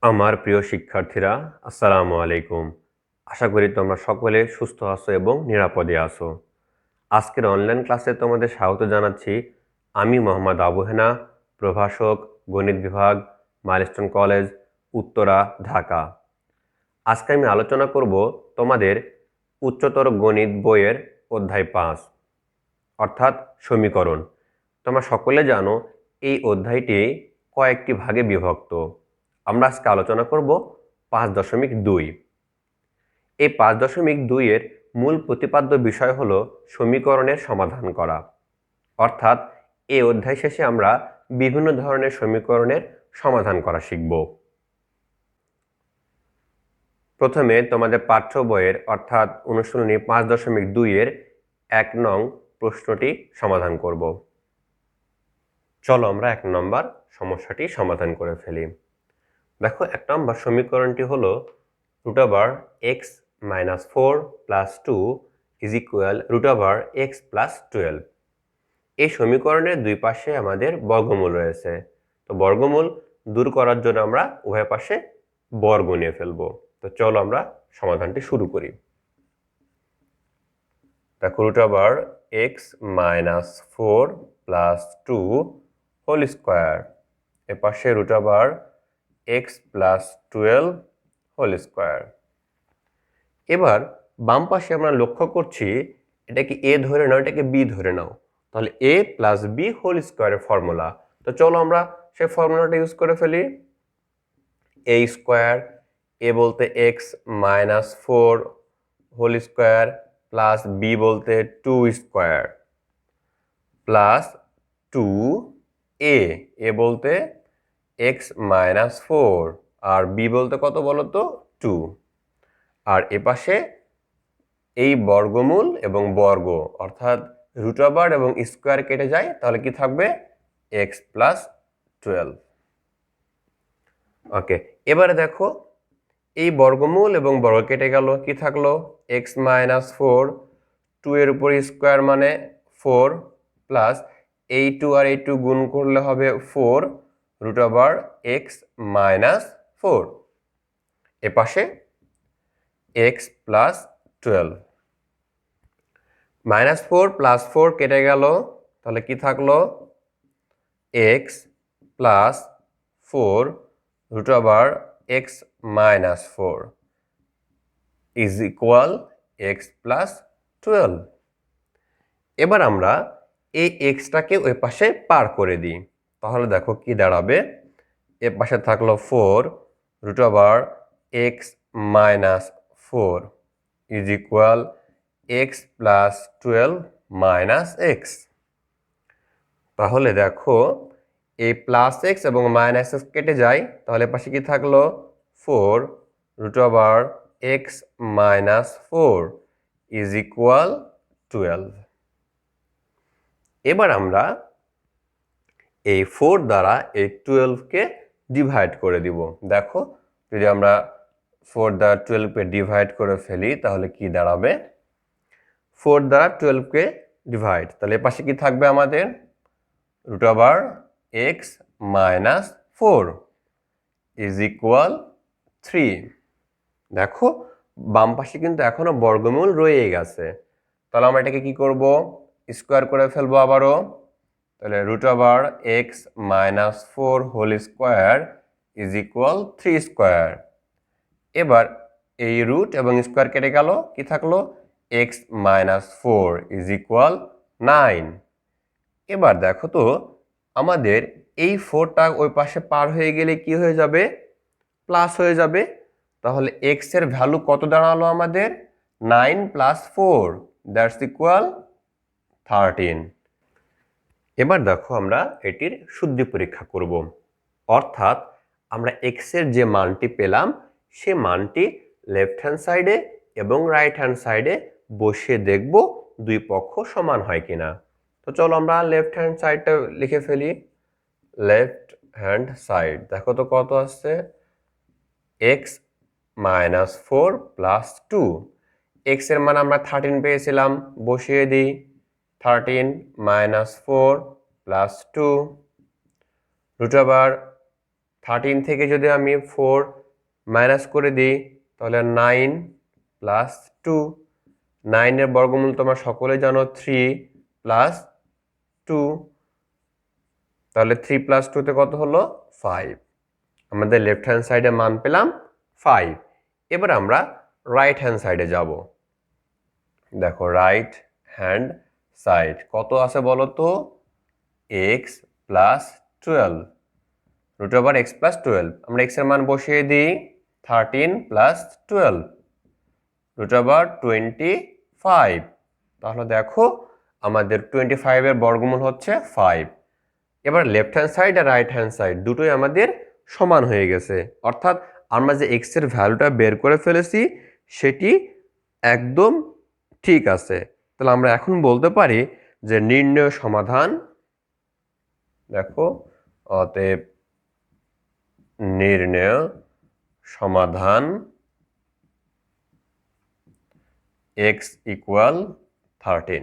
আমার প্রিয় শিক্ষার্থীরা, আসসালামু আলাইকুম। আশা করি তোমরা সকলে সুস্থ আছো এবং নিরাপদে আছো। আজকের অনলাইন ক্লাসে তোমাদের স্বাগত জানাচ্ছি। আমি মোহাম্মদ আবু হেনা, প্রভাষক, গণিত বিভাগ, মাইলস্টোন কলেজ, উত্তরা, ঢাকা। আজকে আমি আলোচনা করব তোমাদের উচ্চতর গণিত বইয়ের অধ্যায় 5, অর্থাৎ সমীকরণ। তোমরা সকলে জানো এই অধ্যায়টি কয়েকটি ভাগে বিভক্ত। আমরা আজকে আলোচনা করব 5.2। এই 5.2 এর মূল প্রতিপাদ্য বিষয় হলো সমীকরণের সমাধান করা। অর্থাৎ এই অধ্যায় শেষে আমরা বিভিন্ন ধরনের সমীকরণের সমাধান করা শিখব। প্রথমে তোমাদের পাঠ্য বইয়ের অর্থাৎ অনুশীলনী 5.2 এর 1 নং প্রশ্নটি সমাধান করব। চলো আমরা 1 নম্বর সমস্যাটি সমাধান করে ফেলি। দেখো 1 নম্বর সমীকরণটি হলো x - 4 + 2 = x + 12। এই সমীকরণের দুই পাশে আমাদের বর্গমূল রয়েছে। তো বর্গমূল দূর করার জন্য আমরা উভয় পাশে বর্গ নিয়ে ফেলব। তো চলো আমরা সমাধানটি শুরু করি। দেখো x - 4 + 2 হোল স্কয়ার, এর পাশে x + 12 হোল স্কয়ার। এবার বাম পাশে আমরা লক্ষ্য করছি এটাকে a ধরে নাও, এটাকে b ধরে নাও, তাহলে a + b হোল স্কয়ারের ফর্মুলা। তো চলো আমরা সেই ফর্মুলাটা ইউজ করে ফেলি। a স্কয়ার, a বলতে x - 4 whole square plus b বলতে 2 স্কয়ার প্লাস 2a, a বলতে x - 4 আর b বলতে কত বলো তো 2। আর এপাশে এই বর্গমূল এবং বর্গ অর্থাৎ √ এবং স্কয়ার কেটে যায়, তাহলে কি থাকবে x + 12। ওকে, এবারে দেখো এই বর্গমূল এবং বর্গ কেটে গেল, কি থাকলো x - 4, 2 এর উপর স্কয়ার মানে 4 প্লাস এই 2 আর এই 2 গুণ করলে হবে 4 √ x - 4। এপাশে x + 12 -4 + 4 কেটে গেল, তাহলে কি থাকলো x + 4 √ x - 4 = x + 12। এবার আমরা এই xটাকে ওই পাশে পার করে দিই, তাহলে দেখো কি দাঁড়াবে। এর পাশে থাকলো 4 √ x - 4 = x + 12 - x। তাহলে দেখো এই +x এবং -x কেটে যায়, তাহলে পাশে কি থাকলো 4 √ x - 4 = 12। এবার আমরা এই 4 দ্বারা এই 12 কে ডিভাইড করে দিব। দেখো যদি আমরা 4 দ্বারা 12 কে ডিভাইড করে ফেলি তাহলে কি দাঁড়াবে, 4 দ্বারা 12 কে ডিভাইড, তাহলে পাশে কি থাকবে আমাদের √ x - 4 = 3। দেখো বাম পাশে কিন্তু এখনো বর্গমূল রয়ে গেছে, তাহলে আমরা এটাকে কি করব, স্কয়ার করে ফেলবো আবারও। তাহলে √ x - 4 হোল স্কয়ার = 3 স্কয়ার। এবার এই রুট এবং স্কয়ার কেটে গেল, কি থাকলো x - 4 = 9। এবার দেখো তো আমাদের এই 4টা ওই পাশে পার হয়ে গেলে কি হয়ে যাবে, প্লাস হয়ে যাবে। তাহলে x এর ভ্যালু কত দাঁড়ালো আমাদের, 9 + 4 = 13। এবার দেখো আমরা এটির শুদ্ধি পরীক্ষা করব। অর্থাৎ আমরা x এর যে মানটি পেলাম সে মানটি লেফট হ্যান্ড সাইডে এবং রাইট হ্যান্ড সাইডে বসিয়ে দেখব দুই পক্ষ সমান হয় কিনা। তো চলো আমরা লেফট হ্যান্ড সাইডটা লিখে ফেলি। লেফট হ্যান্ড সাইড দেখো তো কত আসছে, x - 4 + 2। x এর মান আমরা 13 পেয়েছিলাম, বসিয়ে দিই। 13 - 4 + 2 √ 13 থেকে যদি আমি 4 মাইনাস করে দিই তাহলে 9 প্লাস 2, 9 এর বর্গমূল তোমরা সকলে জানো 3 প্লাস 2, তাহলে 3 প্লাস 2 তে কত হলো 5। আমাদের লেফট হ্যান্ড সাইডে মান পেলাম 5। এবার আমরা রাইট হ্যান্ড সাইডে যাব। দেখো রাইট হ্যান্ড সাইড কত আছে বলো তো, x plus 12, root over x plus 12। আমরা x এর মান বসিয়ে দিই 13 প্লাস 12, রুট ওভার 25। তাহলে দেখো আমাদের 25 এর বর্গমূল হচ্ছে 5। এবার লেফট হ্যান্ড সাইড আর রাইট হ্যান্ড সাইড দুটোই আমাদের সমান হয়ে গেছে, অর্থাৎ আমরা যে x এর ভ্যালুটা বের করে ফেলেছি সেটি একদম ঠিক আছে। তাহলে আমরা এখন বলতে পারি যে নির্ণয় সমাধান, দেখো অতএব নির্ণয় সমাধান x ইকুয়াল 13।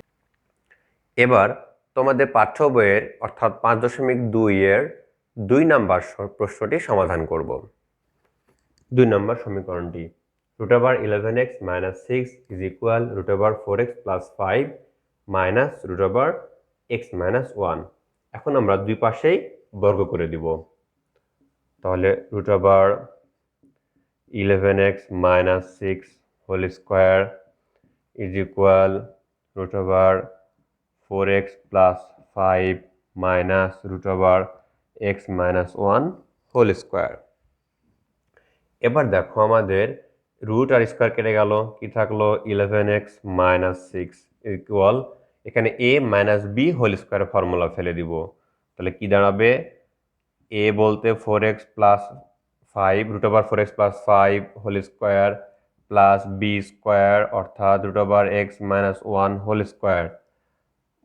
এবার তোমাদের পাঠ্য বইয়ের অর্থাৎ 5.2 এর 2 নম্বর প্রশ্নটি সমাধান করব। 2 নম্বর সমীকরণটি root over 11x minus 6 is equal root over 4x plus 5 minus root over x minus 1। এখন আমরা দুই পাশেই বর্গ করে দিব। তাহলে root over 11x minus 6 whole square is equal root over 4x plus 5 minus root over x minus 1 whole square. এবার দেখো আমাদের রুট আর স্কোয়ার কেটে গেল, কি থাকলো 11x মাইনাস 6 ইকুয়াল এখানে a minus b whole square formula ফেলে দিব। তাহলে কি দাঁড়াবে, a বলতে 4x plus 5 root over 4x plus 5 whole square plus b square অর্থাৎ root over x minus 1 whole square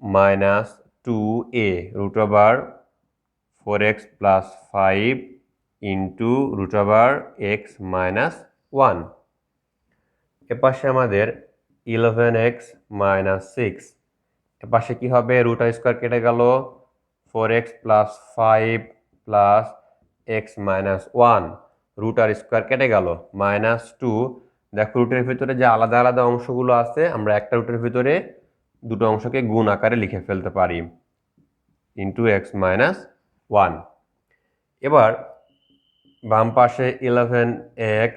minus 2a root over 4x plus 5 into root over x minus 1। এপাশে আমাদের 11x minus 6, এপাশে কি হবে root আর square কেটে গেল 4x plus 5 plus x minus 1, root আর স্কোয়ার কেটে গেল মাইনাস 2। দেখো রুটের ভিতরে যে আলাদা আলাদা অংশগুলো আছে আমরা একটা রুটের ভিতরে দুটো অংশকে গুণ আকারে লিখে ফেলতে পারি ইন্টু x মাইনাস 1। এবার বাম পাশে 11x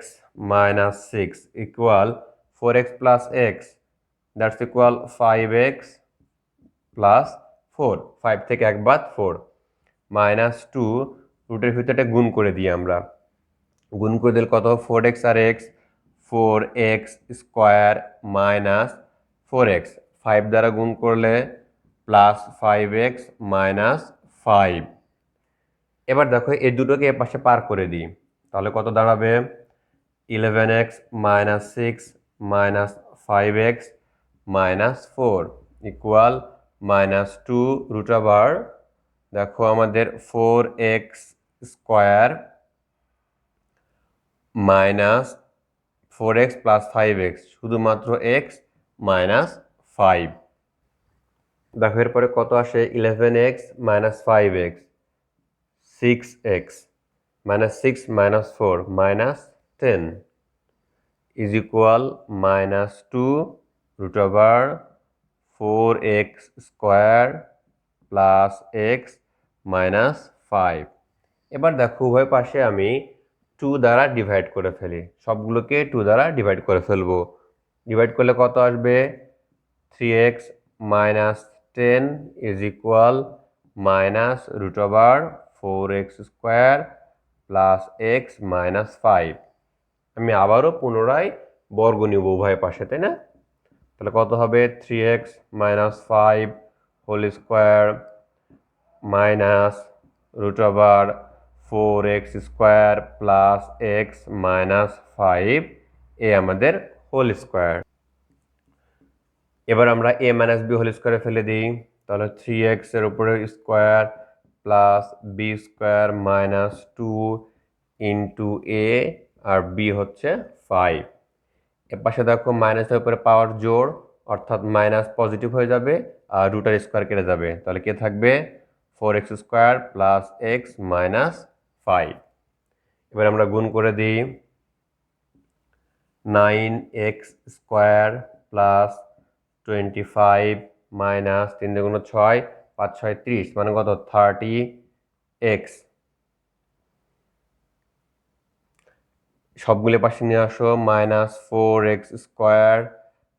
minus 6 equal 4x plus x that's equal 5x plus 4, 5 থেকে 1 বাদ 4 মাইনাস 2, রুটের ভিতরে গুণ করে দিই আমরা, গুণ করে দিলে কত 4x আর x 4x square minus 4x, 5 দ্বারা গুণ করলে প্লাস 5x মাইনাস 5। এবার দেখো এই দুটোকে এ পাশে পার করে দিই, তাহলে কত দাঁড়াবে 11x minus 6 minus 5x minus 4 equal minus 2 root over দেখো আমাদের 4x square minus 4x plus 5x শুধুমাত্র x মাইনাস 5। দেখো এরপরে কত আসে 11x minus 5x 6x minus 6 minus 4 minus 10 is equal minus 2 root over 4x square plus x minus 5। এবার দেখো উভয় পাশে আমি 2 দ্বারা ডিভাইড করে ফেলি, সবগুলোকে 2 দ্বারা ডিভাইড করে ফেলবো। ডিভাইড করলে কত আসবে 3x minus 10 is equal minus root over 4x square plus x minus 5। আমি আবারও পুনরায় বর্গ নিব উভয় পাশে, তাই না? তাহলে কত হবে 3x minus 5 whole square minus root over 4x square plus x minus 5 এ আমাদের হোল স্কোয়ার। এবার আমরা a মাইনাস বি হোল স্কোয়ারে ফেলে দিই, তাহলে 3x এর উপরে square plus B square minus 2 into A আর বি হচ্ছে 5। এর পাশে দেখো মাইনাসের উপরে পাওয়ার জোড় অর্থাৎ মাইনাস পজিটিভ হয়ে যাবে আর রুটার স্কোয়ার কেটে যাবে, তাহলে কে থাকবে 4x square plus x minus 5। এবার আমরা গুণ করে দিই 9x স্কোয়ার প্লাস 25 মাইনাস 3 দুগুণ 6 5 6 30 মানে কত 30x সবগুলো পাশে নিয়ে আসো minus 4x square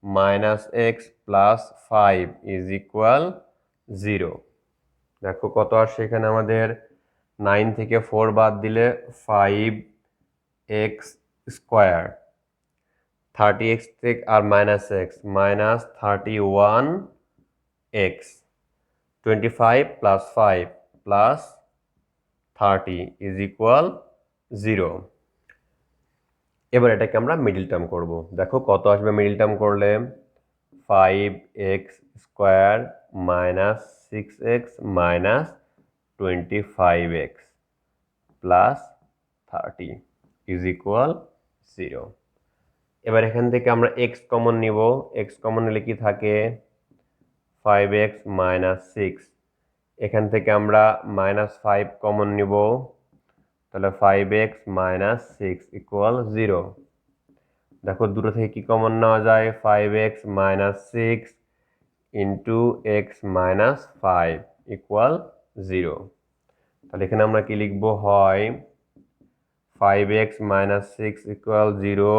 minus x plus 5 is equal 0। দেখো কত আসছে এখানে আমাদের 9 থেকে 4 বাদ দিলে 5x স্কোয়ার 30x থেকে আর minus X minus 31x 25 plus 5 plus 30 is equal 0। এবার এটাকে আমরা মিডল টার্ম করব। দেখো কত আসবে মিডল টার্ম করলে 5x square minus 6x minus 25x plus 30 is equal 0। এবার এখান থেকে আমরা x কমন নিব, x কমন নিলে কি থাকে 5x মাইনাস 6, এখান থেকে আমরা মাইনাস 5 কমন নিব, তাহলে 5x মাইনাস 6 ইকুয়াল 0। দেখো দুটো থেকে কি কমন নেওয়া যায় 5x minus 6 into x minus 5 equal 0। তাহলে এখানে আমরা কি লিখবো হয় 5x মাইনাস 6 ইকুয়াল 0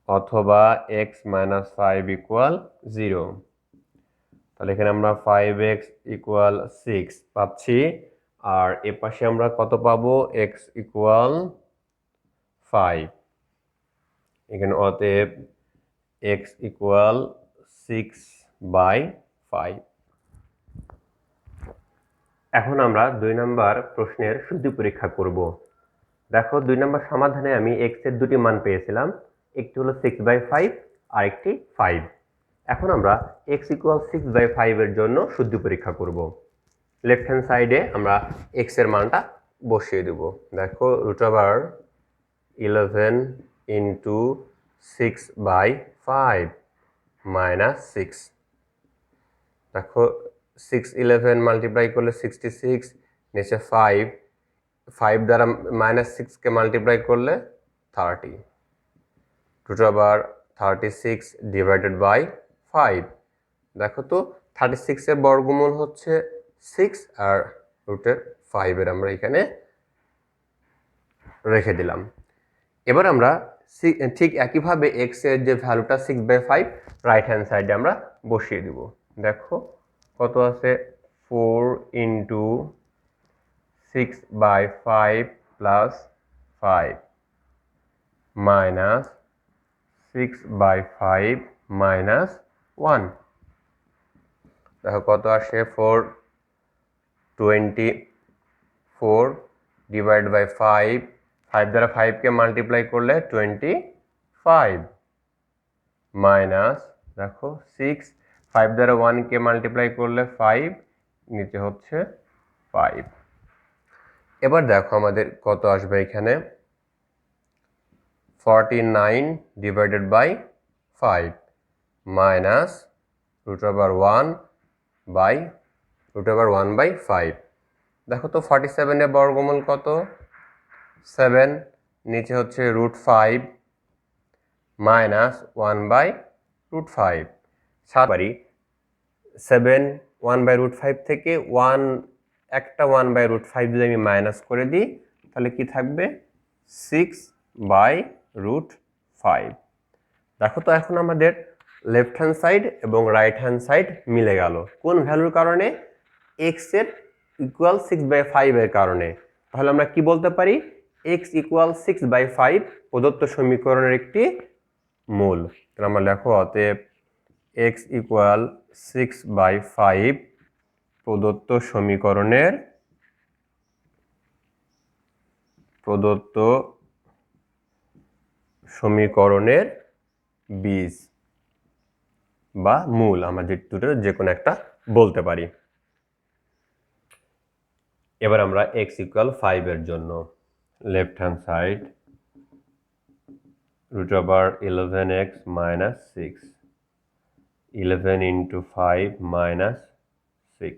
অথবা x মাইনাস 5 ইকুয়াল 0। তাহলে এখানে আমরা 5x ইকুয়াল 6 পাচ্ছি, আর এ পাশে আমরা কত পাবো x ইকুয়াল 5। এখানে অতএব x ইকুয়াল 6/5। এখন আমরা 2 নম্বর প্রশ্নের শুদ্ধি পরীক্ষা করব। দেখো 2 নম্বর সমাধানে আমি x এর দুটি মান পেয়েছিলাম, একটি হলো 6/5 আর একটি 5। এখন আমরা x ইকুয়াল 6/5 এর জন্য শুদ্ধি পরীক্ষা করব। লেফট হ্যান্ড সাইডে আমরা x এর মানটা বসিয়ে দেব। দেখো √11 ইন্টু 6/5 মাইনাস 6। দেখো 611 মাল্টিপ্লাই করলে 66, নিচে 5 দ্বারা মাইনাস 6কে মাল্টিপ্লাই করলে 30, √36 ডিভাইডেড বাই 5। দেখো তো 36 এর বর্গমূল হচ্ছে 6 আর √5 এর আমরা এখানে রেখে দিলাম। এবার আমরা ঠিক একইভাবে x এর যে ভ্যালুটা 6/5 রাইট হ্যান্ড সাইডে আমরা বসিয়ে দিব। দেখো কত আছে 4 ইন্টু 6/5 প্লাস 5 মাইনাস 6/5 মাইনাস 1। দেখো কত আসে 424 ডিভাইড বাই 5 দ্বারা 5কে মাল্টিপ্লাই করলে 25 মাইনাস দেখো 5 দ্বারা 1কে মাল্টিপ্লাই করলে 5, নিচে হচ্ছে 5। এবার দেখো আমাদের কত আসবে এখানে 49 ডিভাইডেড বাই 5 মাইনাস √1/5। দেখো তো 47 এর বর্গমূল কত 7, নিচে হচ্ছে √5 মাইনাস 1/5। সাতবারই 7 1/5 থেকে 1/5 যদি আমি মাইনাস করে দিই তাহলে কি থাকবে 6/5। দেখো তো এখন আমাদের লেফট হ্যান্ড সাইড এবং রাইট হ্যান্ড সাইড মিলে গেল। কোন ভ্যালুর কারণে x এর ইকুয়াল 6/5 এর কারণে। তাহলে আমরা কি বলতে পারি x ইকুয়াল 6/5 প্রদত্ত সমীকরণের একটি মূল। তাহলে আমরা লেখো অতএব x ইকুয়াল 6/5 প্রদত্ত সমীকরণের বীজ বা মূল, আমরা দুটোর যে কোনো একটা বলতে পারি। এবার আমরা x ইকুয়াল 5 এর জন্য left hand side √11x minus 6, 11 into 5 minus 6,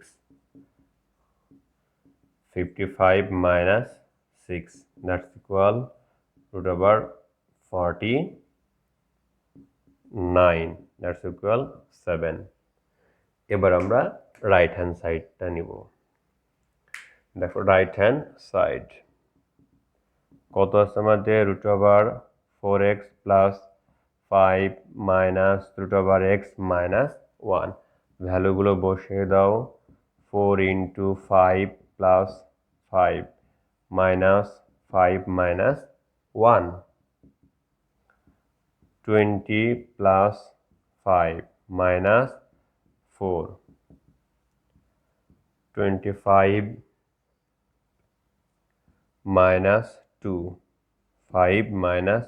55 minus 6 that's equal √49 that's equal 7। এবার আমরা রাইট হ্যান্ড সাইডটা নিব। দেখো রাইট হ্যান্ড সাইড কত আছে আমাদের √4x plus 5 minus √x minus 1। ভ্যালুগুলো বসিয়ে দাও। 4 into 5 plus 5 minus 5 minus 1, 20 plus 5 minus 4, 25 minus 2, 5 minus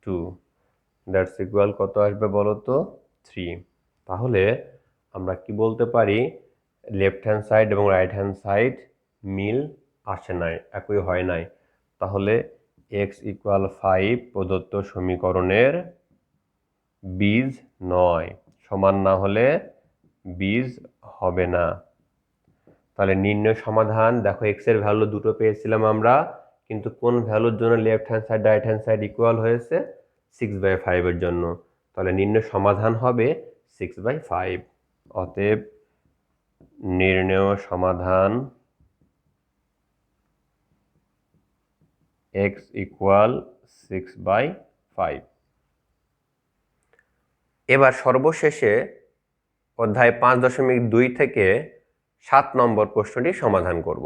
2 that's equal কত আসবে বলো তো 3। তাহলে আমরা কি বলতে পারি, লেফট হ্যান্ড সাইড এবং রাইট হ্যান্ড সাইড মিল আসে নাই, একই হয় নাই। তাহলে x ইকুয়াল 5 প্রদত্ত সমীকরণের বীজ নয়, সমান না হলে বীজ হবে না। তাহলে নির্ণয় সমাধান, দেখো x এর ভ্যালু দুটো পেয়েছিলাম আমরা, কিন্তু কোন ভ্যালুর জন্য left hand side right hand side equal হয়েছে? 6/5 এর জন্য। তাহলে নির্ণয় সমাধান হবে 6/5। অতএব নির্ণয় সমাধান x ইকুয়াল 6/5। এবার সর্বশেষে অধ্যায় 5.2 থেকে 7 নম্বর প্রশ্নটি সমাধান করব।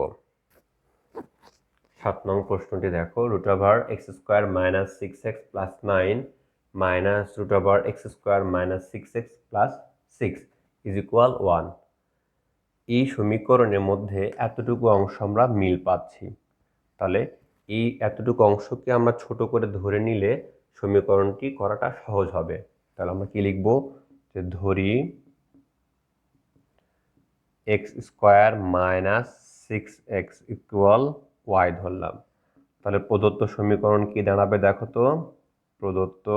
7 নং প্রশ্নটি দেখো, √x² minus 6x plus 9 minus √x² minus 6x plus 6 is equal 1। এই সমীকরণের মধ্যে এতটুকু অংশ আমরা মিল পাচ্ছি। তাহলে এই এতটুকু অংশকে আমরা ছোট করে ধরে নিলে সমীকরণটি করাটা সহজ হবে। তাহলে আমরা কি লিখব, যে ধরি x² minus 6x equal y ধরলাম। তাহলে প্রদত্ত সমীকরণ কি দাঁড়াবে দেখো তো, প্রদত্ত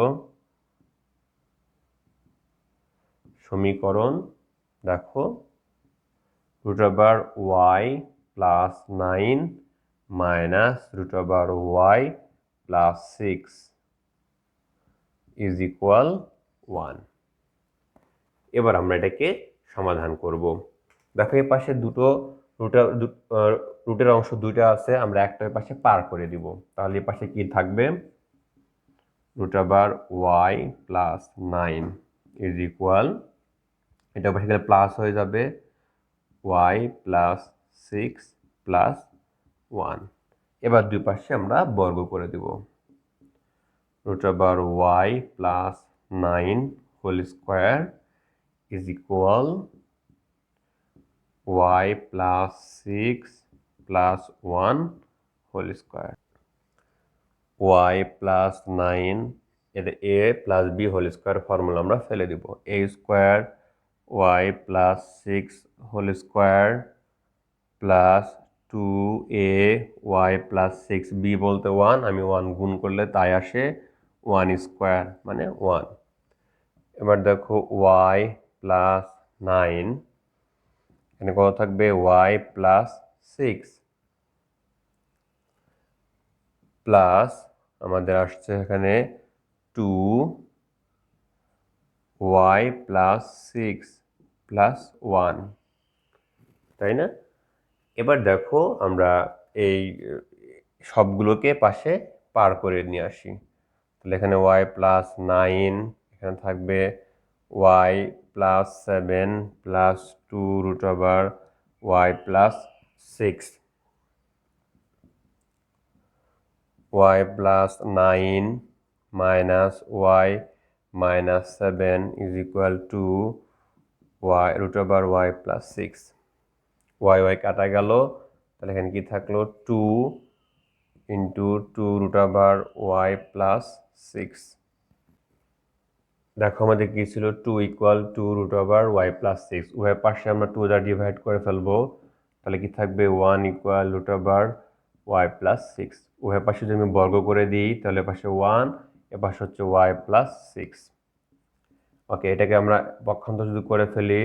সমীকরণ দেখো √y plus 9 minus √y plus 6 is equal 1। এবার আমরা এটাকে সমাধান করব। দেখো এই পাশে দুটো রুটের অংশ দুইটা আছে, আমরা একটা পাশে পার করে দিব। তাহলে এই পাশে কি থাকবে, √y প্লাস 9 ইজ ইকুয়াল, এটা পাশে গেলে প্লাস হয়ে যাবে y প্লাস 6 প্লাস 1। এবার দুই পাশে আমরা বর্গ করে দিব। √y plus 9 whole square is equal y plus 6 plus 1 whole square. y plus 9 এটা a plus b whole square formula আমরা ফেলে দিব। a square y plus 6 whole square plus 2a y plus 6b বলতে 1, আমি 1 গুণ করলে তাই আসে 1 স্কোয়ার মানে 1। এবার দেখো y প্লাস 9, এখানে কত থাকবে y প্লাস 6 প্লাস আমাদের আসছে এখানে 2y প্লাস 6 প্লাস 1, তাই না? এবার দেখো আমরা এই সবগুলোকে পাশে পার করে নিয়ে আসি। তাহলে এখানে y প্লাস 9, এখানে থাকবে y plus 7 plus 2√y plus 6, y plus 9 minus y minus 7 is equal to √y plus 6। y কাটা গেল, তাহলে এখানে কি থাকলো 2 ইন্টু 2√y প্লাস 6। দেখো আমাদের কি ছিল, 2 ইকুয়াল 2√y প্লাস 6, উভয় পাশে আমরা 2 দ্বারা ডিভাইড করে ফেলবো। তাহলে কি থাকবে 1 ইকুয়াল √y প্লাস 6। উভয় পাশে যদি আমি বর্গ করে দিই তাহলে পাশে 1, এ পাশে হচ্ছে y প্লাস 6। ওকে, এটাকে আমরা পক্ষান্তর যদি করে ফেলি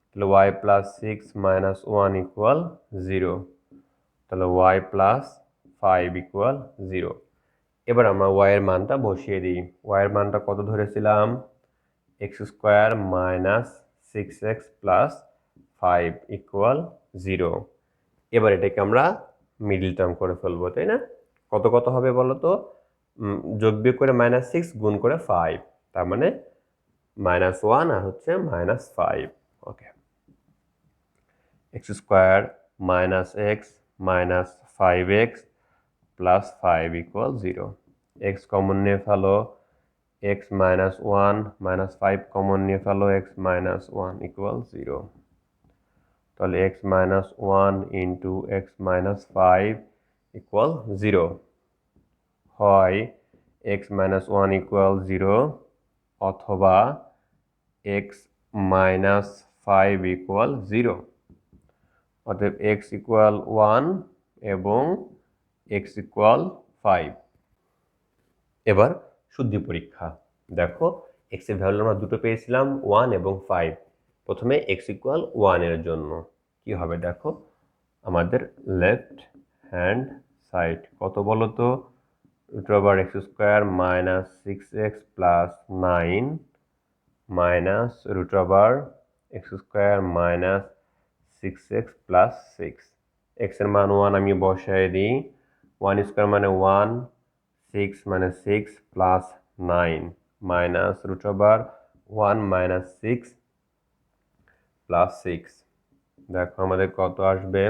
তাহলে y প্লাস 6 মাইনাস 1 ইকুয়াল 0। তাহলে y প্লাস 5 ইকুয়াল 0। এবার আমরা y এর মানটা বসিয়ে দিই। y এর মানটা কত ধরেছিলাম? X square minus 6x plus 5 equal 0। এবার এটাকে আমরা মিডল টার্ম করে ফেলবো, তাই না? কত কত হবে বলো তো? যোগ বিয়োগ করে -6 গুণ করে 5, তার মানে -1 আর হচ্ছে -5। Okay, X square minus X minus 5x plus 5 equal 0। X common নিয়ে ফেলো, x minus 1 minus 5 কমন নিয়ে ফেলো, x minus 1 ইকুয়াল 0। তাহলে x minus 1 into x minus 5 equal 0। হয় x minus 1 ইকুয়াল 0 অথবা x minus 5 ইকুয়াল 0। অতএব x ইকুয়াল 1 এবং x equal 5। এবার শুদ্ধি পরীক্ষা। দেখো x এর ভ্যালু আমরা দুটো পেয়েছিলাম, 1 এবং 5। প্রথমে x ইকুয়াল 1 এর জন্য কি হবে দেখো, আমাদের লেফট হ্যান্ড সাইড কত বলো তো? Root over x square minus 6x plus 9 minus root over x square minus 6x plus 6। X এর মান 1 আমি বসায় দিই। 1 স্কোয়ার মানে 1, 6 মানে 6 plus 9 minus root over 1 minus 6 plus 6। দেখো আমাদের কত আসবে?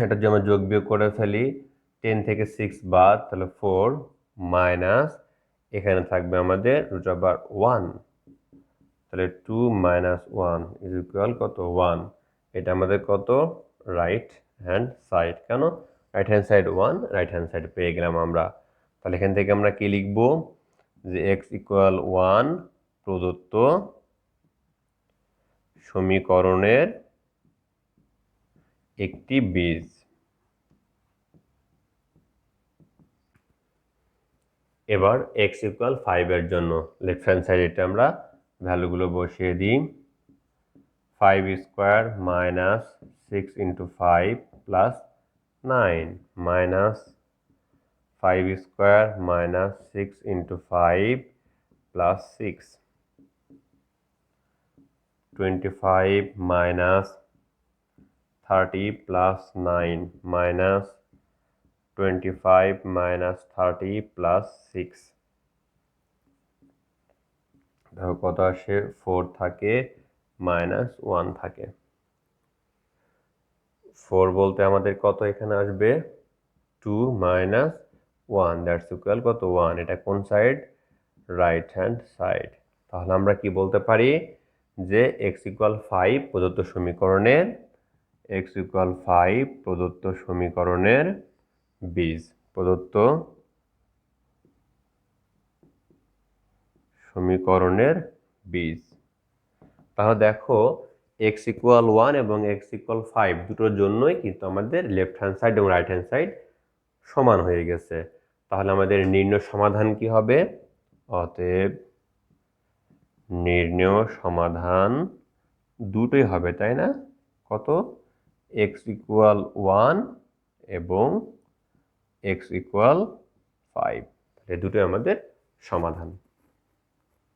এটা যদি আমরা যোগ বিয়োগ করে ফেলি, 10 থেকে 6 বাদ, তাহলে 4 মাইনাস এখানে থাকবে আমাদের রুট ওভার 1, তাহলে 2 মাইনাস 1 ইজ ইকুয়াল কত? 1। এটা আমাদের কত? Right hand side. কেন? Right hand side 1, right hand side পেয়ে গেলাম আমরা। তাহলে এখান থেকে আমরা কি লিখব? যে x ইকুয়াল 1 প্রদত্ত সমীকরণের একটি বীজ। এবার x ইকুয়াল 5 এর জন্য লেফট হ্যান্ড সাইডে এটা আমরা ভ্যালুগুলো বসিয়ে দিই। 5 square minus 6 into 5 plus 9 minus 5 square minus 6 into 5 plus 6। 25 minus 30 plus 9 minus 25 minus 30 plus 6। দেখো কত আসে? 4 থাকে মাইনাস 1 থাকে। 4 বলতে আমাদের কত এখানে আসবে? 2 মাইনাস 1, দ্যাটস ইকুয়াল কত? 1। এটা কোন সাইড? Right hand side. তাহলে আমরা কি বলতে পারি? যে x ইকুয়াল 5 প্রদত্ত সমীকরণের বীজ। প্রদত্ত সমীকরণের বীজ। তাহলে দেখো x ইকুয়াল 1 এবং x ইকুয়াল 5 দুটোর জন্যই কিন্তু আমাদের লেফট হ্যান্ড সাইড এবং রাইট হ্যান্ড সাইড সমান হয়ে গেছে। তাহলে আমাদের নির্ণয় সমাধান কি হবে? অতএব নির্ণয় সমাধান দুটোই হবে, তাই না? কত? x ইকুয়াল 1 এবং x ইকুয়াল 5, এই দুটোই আমাদের সমাধান।